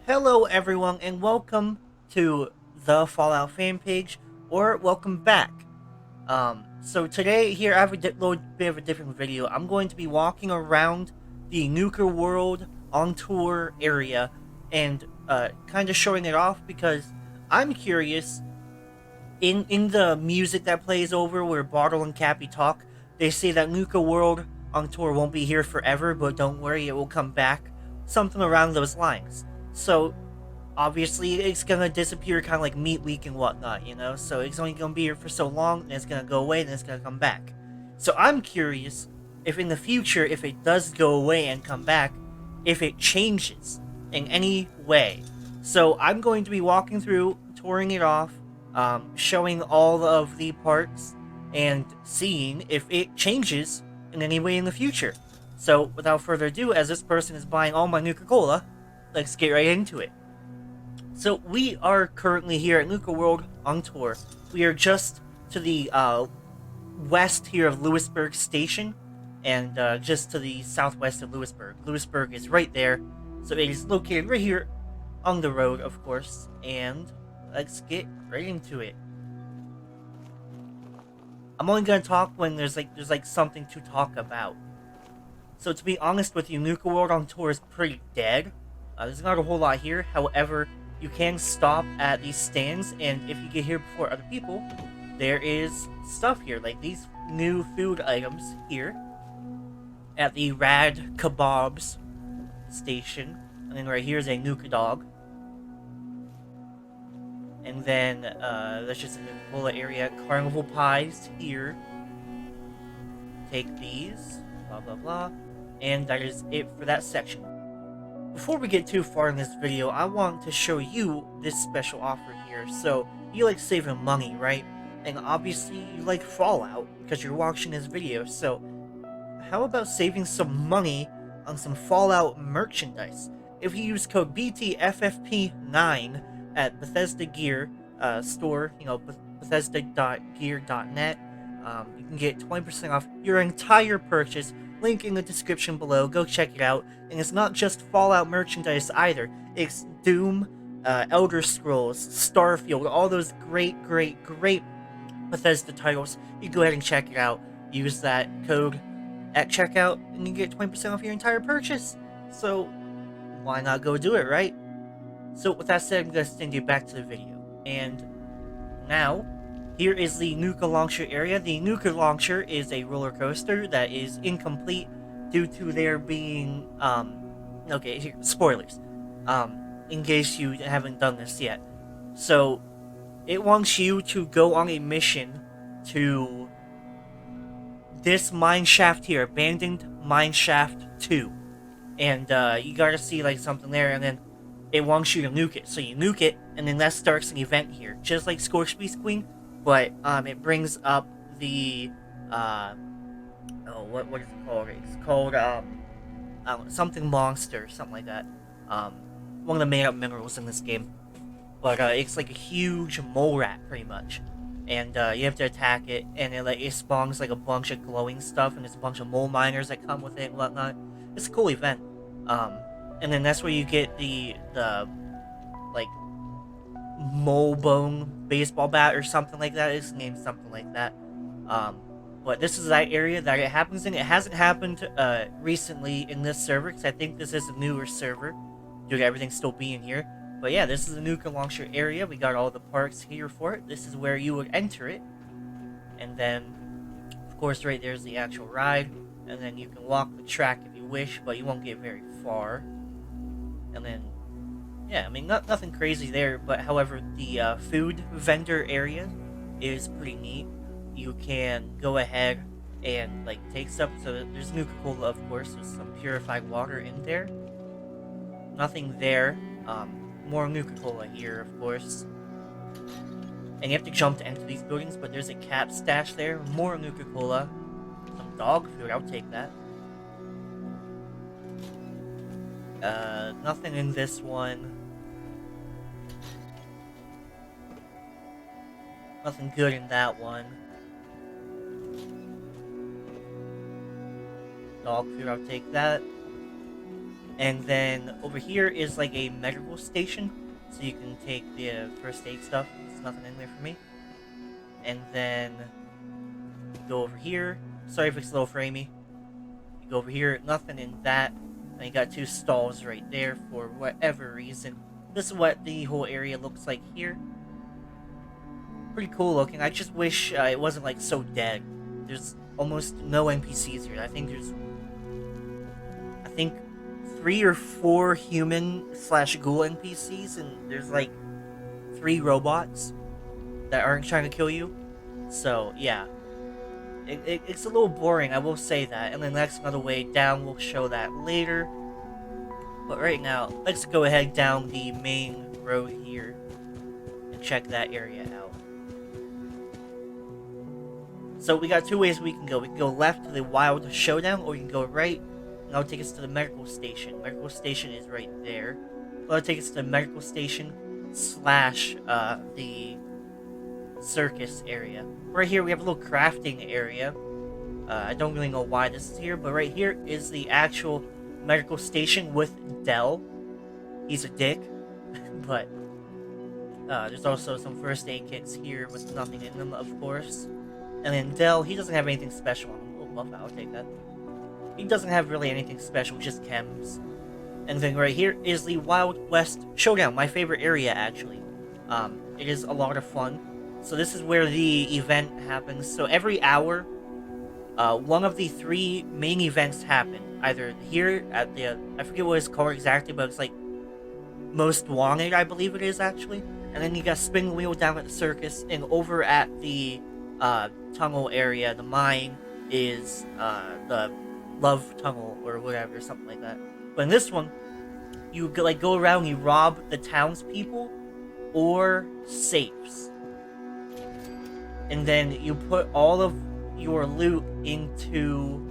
Hello, everyone, and welcome to the Fallout fan page, or welcome back. So today here I have a little bit of a different video. I'm going to be walking around the Nuka World on tour area and kind of showing it off because I'm curious. In the music that plays over where Bottle and Cappy talk, they say that Nuka World on tour won't be here forever, but don't worry, it will come back. Something around those lines. So obviously it's gonna disappear kind of like Meat Week and whatnot, you know? So it's only gonna be here for so long, and it's gonna go away, and it's gonna come back. So I'm curious if in the future, if it does go away and come back, if it changes in any way. So I'm going to be walking through, touring it off, showing all of the parts, and seeing if it changes in any way in the future. So without further ado, as this person is buying all my Nuka-Cola, let's get right into it. So we are currently here at Nuka World on tour. We are just to the west here of Lewisburg Station, and just to the southwest of Lewisburg. Lewisburg is right there, so it is located right here on the road, of course. And let's get right into it. I'm only gonna talk when there's like something to talk about. So to be honest with you, Nuka World on tour is pretty dead. There's not a whole lot here. However, you can stop at these stands, and if you get here before other people, there is stuff here, like these new food items here at the Rad Kebabs station. And then right here is a Nuka Dog. And then that's just a Nuka-Cola area. Carnival Pies here. Take these. Blah, blah, blah. And that is it for that section. Before we get too far in this video, I want to show you this special offer here. So, you like saving money, right? And obviously you like Fallout because you're watching this video. So, how about saving some money on some Fallout merchandise? If you use code BTFFP9 at Bethesda Gear store, Bethesda.gear.net, you can get 20% off your entire purchase. Link in the description below. Go check it out. And it's not just Fallout merchandise either. It's Doom, Elder Scrolls, Starfield, all those great Bethesda titles. You go ahead and check it out. Use that code at checkout, and you get 20% off your entire purchase. So, why not go do it, right? So, with that said, I'm going to send you back to the video. And now, here is the Nuka Launcher area. The Nuka Launcher is a roller coaster that is incomplete due to there being, okay, here, spoilers, in case you haven't done this yet. So, it wants you to go on a mission to this mine shaft here, Abandoned Mine Shaft 2. And, you gotta see, like, something there, and then it wants you to nuke it. So you nuke it, and then that starts an event here. Just like Scorched Beast Queen, but it brings up the what is it called? It's called I don't know, something monster, something like that. One of the made up minerals in this game. But it's like a huge mole rat, pretty much. And you have to attack it, and it spawns like a bunch of glowing stuff, and there's a bunch of mole miners that come with it and whatnot. It's a cool event. And then that's where you get the like mole bone baseball bat or something like that. It's named something like that. But this is that area that it happens in. It hasn't happened recently in this server, because I think this is a newer server due to everything still being here. But yeah, this is the Nuka Launcher area. We got all the parts here for it. This is where you would enter it. And then, of course, right there's the actual ride. And then you can walk the track if you wish, but you won't get very far. And then, yeah, I mean, nothing crazy there. But however, the food vendor area is pretty neat. You can go ahead and, like, take stuff. So there's Nuka-Cola, of course. There's some purified water in there. Nothing there. More Nuka-Cola here, of course. And you have to jump to enter these buildings, but there's a cat stash there. More Nuka-Cola. Some dog food, I'll take that. Nothing in this one. Nothing good in that one. Dog food, I'll take that. And then over here is like a medical station, so you can take the first aid stuff. There's nothing in there for me. And then go over here. Sorry if it's a little framey. You go over here, nothing in that. And you got 2 stalls right there for whatever reason. This is what the whole area looks like here. Pretty cool looking. I just wish it wasn't like so dead. There's almost no NPCs here. I think 3 or 4 human/ghoul NPCs, and there's like 3 robots that aren't trying to kill you. So yeah, it's a little boring, I will say that. And then that's another way down. We'll show that later. But right now, let's go ahead down the main road here and check that area out. So we got 2 ways we can go. We can go left to the Wild Showdown, or you can go right, and that'll take us to the medical station. Medical station is right there. That'll take us to the medical station / the circus area. Right here we have a little crafting area. I don't really know why this is here, but right here is the actual medical station with Dell. He's a dick, but there's also some first aid kits here with nothing in them, of course. And then Dell, he doesn't have anything special on him. Oh, love that, I'll take that. He doesn't have really anything special, just chems. And then right here is the Wild West Showdown, my favorite area, actually. It is a lot of fun. So this is where the event happens. So every hour, one of the 3 main events happen. Either here at the, I forget what it's called exactly, but it's like Most Wanted, I believe it is, actually. And then you got Spin Wheel down at the circus, and over at the tunnel area, the mine, is the Love Tunnel or whatever, something like that. But in this one, you like go around, you rob the townspeople or safes, and then you put all of your loot into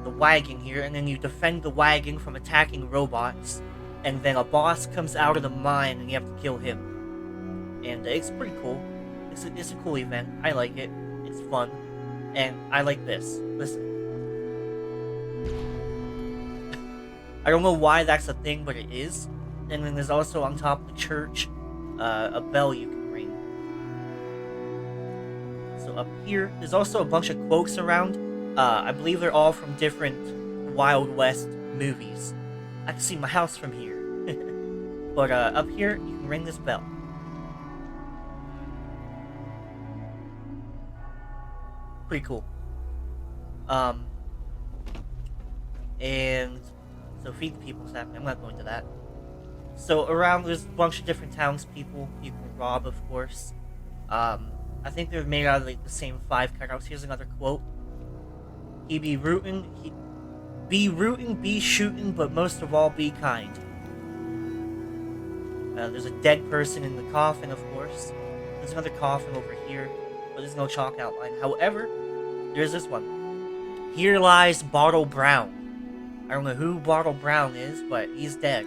the wagon here, and then you defend the wagon from attacking robots. And then a boss comes out of the mine, and you have to kill him. And it's pretty cool. It's a cool event. I like it. It's fun. And I like this. Listen. I don't know why that's a thing, but it is. And then there's also on top of the church a bell you can ring. So up here, there's also a bunch of quotes around. I believe they're all from different Wild West movies. I can see my house from here. But up here, you can ring this bell. Pretty cool. And so feed the people's happening. I'm not going to that. So around, there's a bunch of different townspeople you can rob, of course. I think they're made out of like the same 5 cutouts. Here's another quote. Be rootin', be shootin', but most of all, be kind. There's a dead person in the coffin, of course. There's another coffin over here, but there's no chalk outline. However, there's this one. Here lies Bottle Brown. I don't know who Bottle Brown is, but he's dead.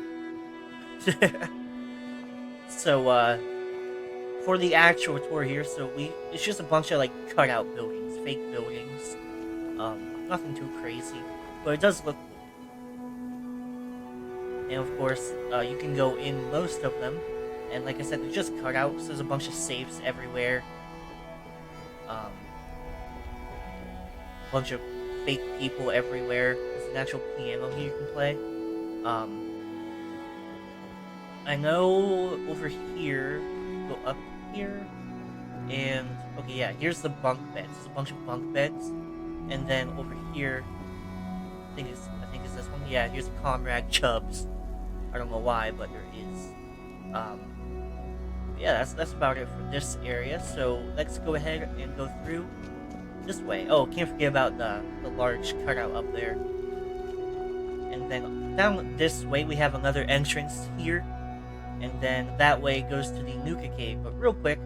So, for the actual tour here, it's just a bunch of, like, cutout buildings, fake buildings. Nothing too crazy, but it does look cool. And of course, you can go in most of them, and like I said, they're just cutouts. There's a bunch of safes everywhere. Bunch of fake people everywhere. There's an actual piano here you can play. I know over here, go up here, and okay, yeah, here's the bunk beds. There's a bunch of bunk beds, and then over here, I think it's this one. Yeah, here's Comrade Chubbs. I don't know why, but there is. Yeah, that's about it for this area. So let's go ahead and go through this way. Oh, can't forget about the large cutout up there. And then down this way, we have another entrance here. And then that way goes to the Nuka Cave. But real quick,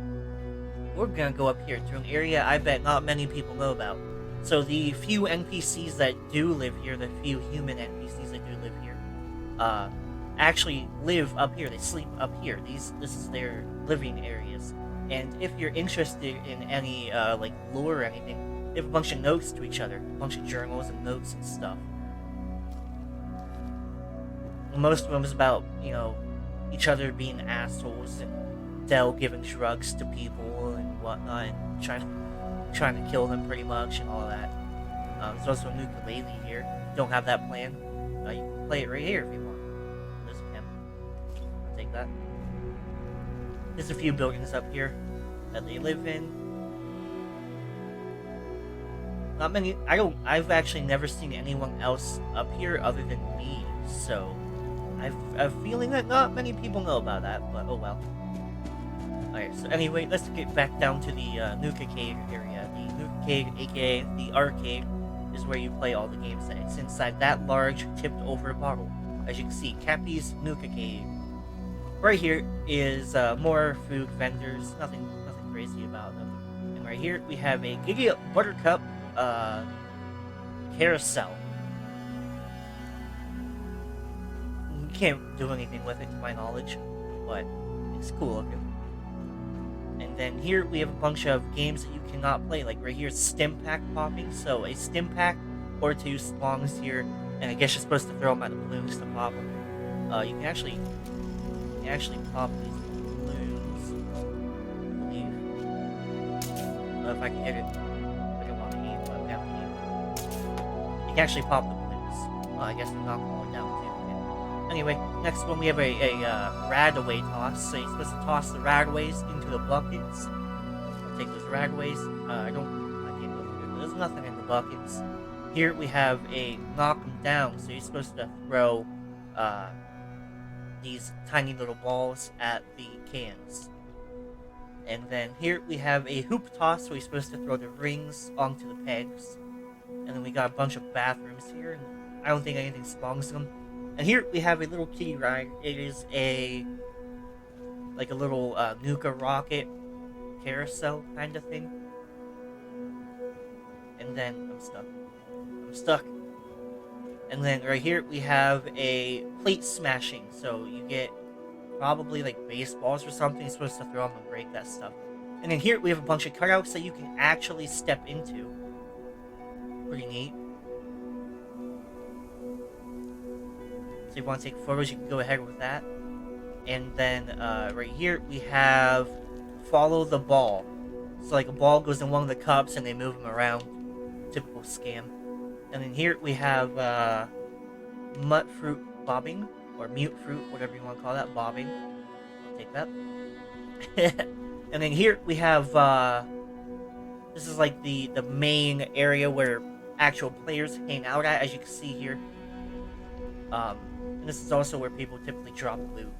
we're gonna go up here to an area I bet not many people know about. So the few NPCs that do live here, the few human NPCs that do live here, actually live up here. They sleep up here. This is their living areas. And if you're interested in any like lore or anything, they have a bunch of notes to each other, a bunch of journals and notes and stuff. most of them is about, you know, each other being assholes and Dell giving drugs to people and whatnot and trying to kill them pretty much and all that. There's also a ukulele here. Don't have that plan. You can play it right here if you want. This can. I'll take that. There's a few buildings up here that they live in. Not many. I've actually never seen anyone else up here other than me. So I've a feeling that not many people know about that. But oh well. Alright. So anyway, let's get back down to the Nuka Cave area. The Nuka Cave, aka the arcade, is where you play all the games. And it's inside that large, tipped-over bottle. As you can see, Cappy's Nuka Cave. Right here is more food vendors. Nothing crazy about them. And right here we have a Giddy Up Buttercup carousel. You can't do anything with it, to my knowledge, but it's cool looking. And then here we have a bunch of games that you cannot play. Like right here, Stim Pack popping. So a Stim Pack or two spawns here, and I guess you're supposed to throw them at the balloons to pop them. You can actually pop these balloons. I believe. I don't know if I can hit it. I don't want to aim, but I have to aim. You can actually pop the balloons. I guess I'm not going down too. Yeah. Anyway, next one we have a Radaway toss. So you're supposed to toss the Radaways into the buckets. I'll take those Radaways. I can't go through. There's nothing in the buckets. Here we have a knock them down. So you're supposed to throw these tiny little balls at the cans. And then here we have a hoop toss, so we're supposed to throw the rings onto the pegs. And then we got a bunch of bathrooms here, and I don't think anything spawns them. And here we have a little kiddie ride. It is like a little Nuka rocket carousel kind of thing. And then I'm stuck. And then right here we have a plate smashing. So you get probably like baseballs or something. You're supposed to throw them and break that stuff. And then here we have a bunch of cutouts that you can actually step into. Pretty neat. So if you want to take photos, you can go ahead with that. And then right here we have follow the ball. So like a ball goes in one of the cups and they move them around. Typical scam. And then here we have Mutt Fruit Bobbing, or Mute Fruit, whatever you want to call that, bobbing. I'll take that. And then here we have, this is like the main area where actual players hang out at, as you can see here. And this is also where people typically drop loot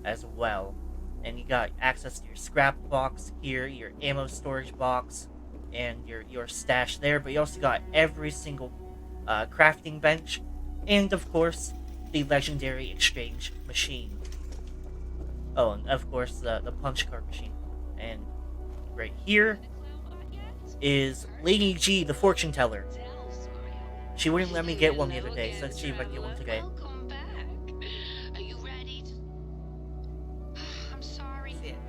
as well. And you got access to your scrap box here, your ammo storage box, and your stash there, but you also got every single crafting bench, and of course the legendary exchange machine. Oh, and of course the punch card machine. And right here is Lady G, the fortune teller. She wouldn't let me get one the other day, so let's see if I can get one today.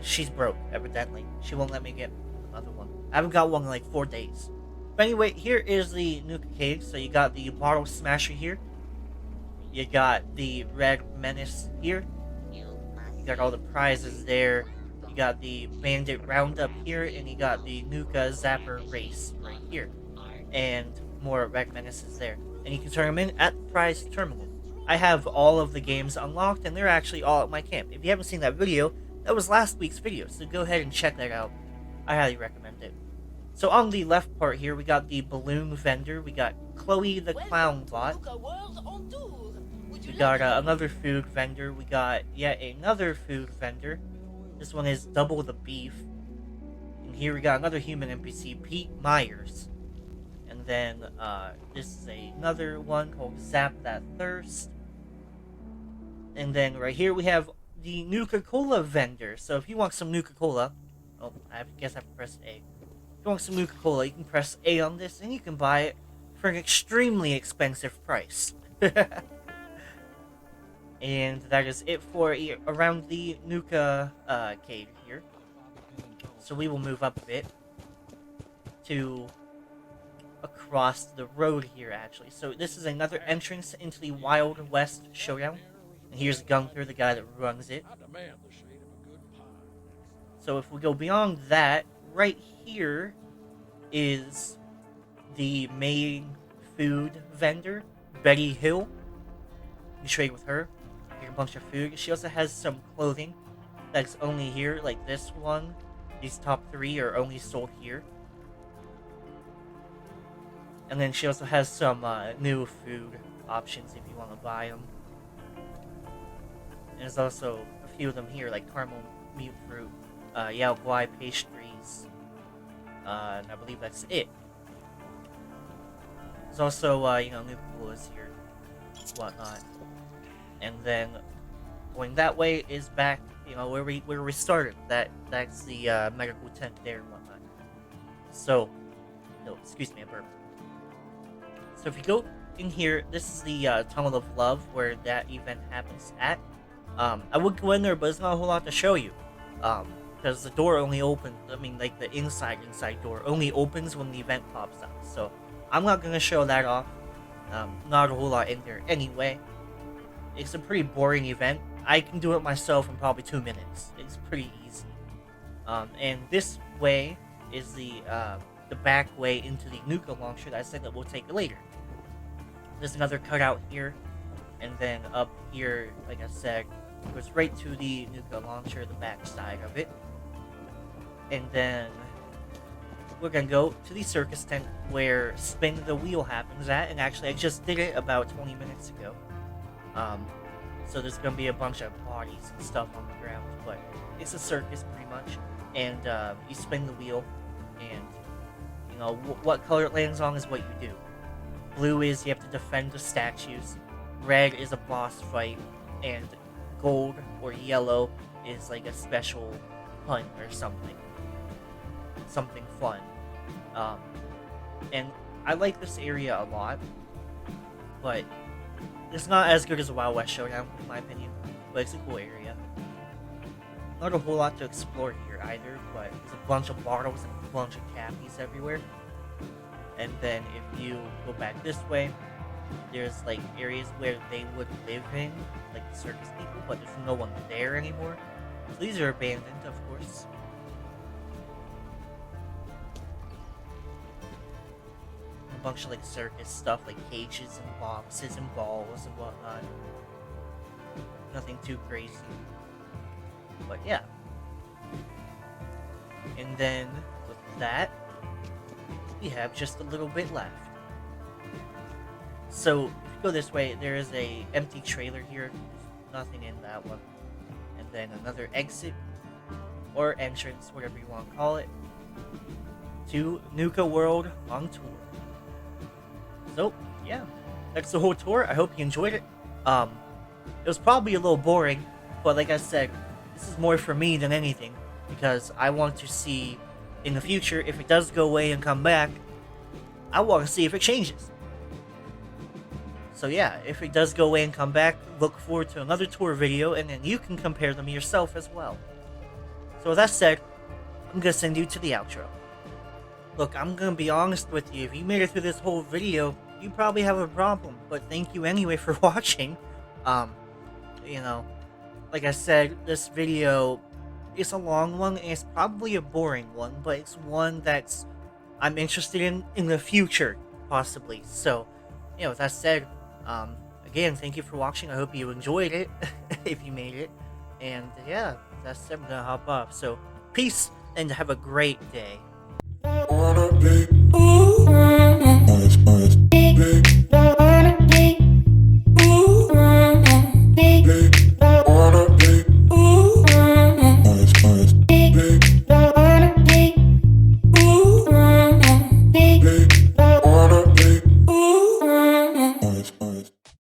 She's broke, evidently. She won't let me get another one. I haven't got one in like 4 days. But anyway, here is the Nuka Cave. So you got the Bottle Smasher here. You got the Red Menace here. You got all the prizes there. You got the Bandit Roundup here. And you got the Nuka Zapper Race right here. And more Red Menaces there. And you can turn them in at the prize terminal. I have all of the games unlocked, and they're actually all at my camp. If you haven't seen that video, that was last week's video. So go ahead and check that out. I highly recommend it. So on the left part here, we got the balloon vendor. We got Chloe the Clown Bot. We got another food vendor. We got yet another food vendor. This one is Double the Beef. And here we got another human NPC, Pete Myers. And then this is another one called Zap That Thirst. And then right here we have the Nuka-Cola vendor. So if you want some Nuka-Cola, oh, I guess I have to press A. If you want some Nuka-Cola, you can press A on this, and you can buy it for an extremely expensive price. And that is it for around the Nuka cave here. So we will move up a bit to across the road here, actually. So this is another entrance into the Wild West Showdown. And here's Gunther, the guy that runs it. So if we go beyond that, right here is the main food vendor, Betty Hill. You trade with her, get a bunch of food. She also has some clothing that's only here, like this one. These top 3 are only sold here. And then she also has some new food options if you want to buy them. And there's also a few of them here, like caramel mute fruit, Yao Guai pastries, and I believe that's it. There's also, Nuka World is here, whatnot. And then going that way is back, where we started. That's the medical tent there and whatnot. So, no, excuse me, I burped. So if you go in here, this is the Tunnel of Love where that event happens at. I would go in there, but there's not a whole lot to show you. Because the door only opens, like the inside door only opens when the event pops up. So I'm not going to show that off. Not a whole lot in there anyway. It's a pretty boring event. I can do it myself in probably 2 minutes. It's pretty easy. And this way is the back way into the Nuka launcher that I said that we'll take later. There's another cutout here, and then up here, like I said, goes right to the Nuka launcher, the back side of it. And then we're gonna go to the circus tent where Spin the Wheel happens at, and actually I just did it about 20 minutes ago. So there's gonna be a bunch of bodies and stuff on the ground, but it's a circus pretty much. And you spin the wheel, and what color it lands on is what you do. Blue is you have to defend the statues, red is a boss fight, and gold or yellow is like a special hunt or something fun. And I like this area a lot, but it's not as good as the Wild West Showdown in my opinion, but it's a cool area. Not a whole lot to explore here either, but there's a bunch of bottles and a bunch of cappies everywhere. And then if you go back this way, there's like areas where they would live in, like the circus people, but there's no one there anymore. So these are abandoned, of course. A bunch of like circus stuff, like cages and boxes and balls and whatnot. Nothing too crazy. But yeah. And then with that, we have just a little bit left. So if you go this way, there is a empty trailer here. There's nothing in that one. And then another exit or entrance, whatever you want to call it, to Nuka World on tour. So yeah, that's the whole tour. I hope you enjoyed it. It was probably a little boring, but like I said, this is more for me than anything, because I want to see in the future, if it does go away and come back, I want to see if it changes. So yeah, if it does go away and come back, look forward to another tour video, and then you can compare them yourself as well. So with that said, I'm going to send you to the outro. Look, I'm going to be honest with you, if you made it through this whole video, you probably have a problem, but thank you anyway for watching. Like I said, this video is a long one, and it's probably a boring one, but it's one that's I'm interested in the future, possibly. So, with that said, again, thank you for watching. I hope you enjoyed it, if you made it. And yeah, that's it. I'm gonna hop off. So, peace, and have a great day.